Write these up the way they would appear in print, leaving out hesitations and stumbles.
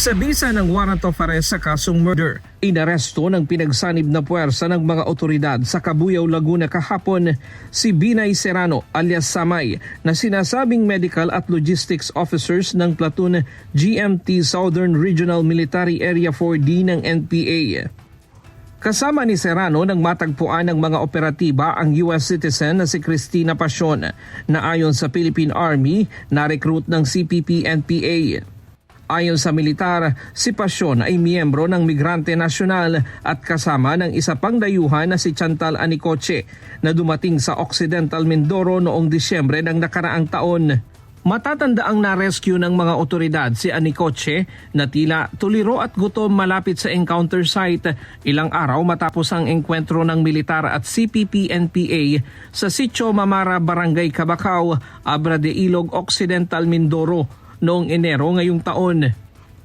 Sa bisa ng warrant of arrest sa kasong murder, inaresto ng pinagsanib na puwersa ng mga otoridad sa Cabuyao, Laguna kahapon si Binay Serrano alias Samay na sinasabing medical at logistics officers ng platoon GMT Southern Regional Military Area 4D ng NPA. Kasama ni Serrano nang matagpuan ng mga operatiba ang US citizen na si Cristina Pasion na ayon sa Philippine Army na recruit ng CPP-NPA. Ayon sa militar, si Pasion ay miyembro ng Migrante Nasyonal at kasama ng isa pang dayuhan na si Chantal Anicoche na dumating sa Occidental Mindoro noong Disyembre ng nakaraang taon. Matatanda ang na-rescue ng mga otoridad si Anicoche na tila tuliro at gutom malapit sa encounter site ilang araw matapos ang engkwentro ng militar at CPP-NPA sa Sitio Mamara, Barangay Cabacao, Abra de Ilog, Occidental Mindoro noong Enero ngayong taon.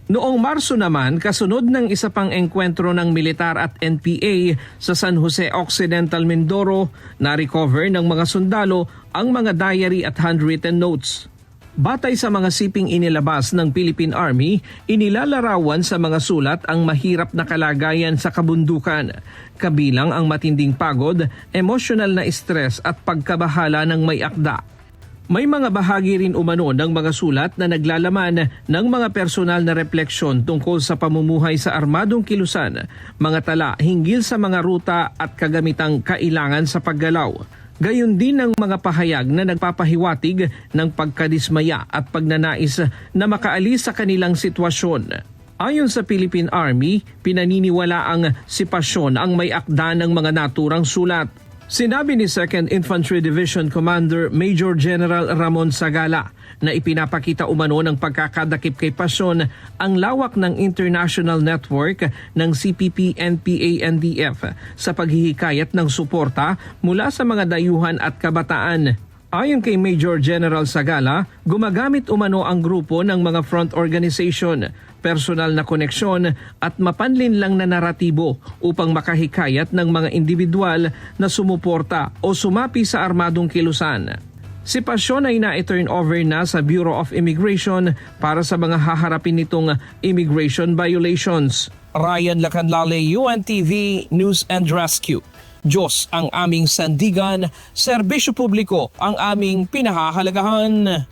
Noong Marso naman, kasunod ng isa pang engkwentro ng militar at NPA sa San Jose Occidental Mindoro, na-recover ng mga sundalo ang mga diary at handwritten notes. Batay sa mga siping inilabas ng Philippine Army, inilalarawan sa mga sulat ang mahirap na kalagayan sa kabundukan, kabilang ang matinding pagod, emosyonal na stress at pagkabahala ng may akda. May mga bahagi rin umano ng mga sulat na naglalaman ng mga personal na refleksyon tungkol sa pamumuhay sa armadong kilusan, mga tala hinggil sa mga ruta at kagamitang kailangan sa paggalaw. Gayon din ang mga pahayag na nagpapahiwatig ng pagkadismaya at pagnanais na makaalis sa kanilang sitwasyon. Ayon sa Philippine Army, pinaniniwalaang si Pasion ang may akda ng mga naturang sulat. Sinabi ni 2nd Infantry Division Commander Major General Ramon Sagala na ipinapakita umano ng pagkakadakip kay Pasion ang lawak ng international network ng CPP-NPA-NDF sa paghihikayat ng suporta mula sa mga dayuhan at kabataan. Ayon kay Major General Sagala, gumagamit umano ang grupo ng mga front organization, personal na koneksyon at mapanlinlang na naratibo upang makahikayat ng mga individual na sumuporta o sumapi sa armadong kilusan. Si Pasion ay na-turn over na sa Bureau of Immigration para sa mga haharapin nitong immigration violations. Ryan Lacanlale, UNTV News and Rescue. Diyos ang aming sandigan, serbisyo publiko ang aming pinahahalagahan.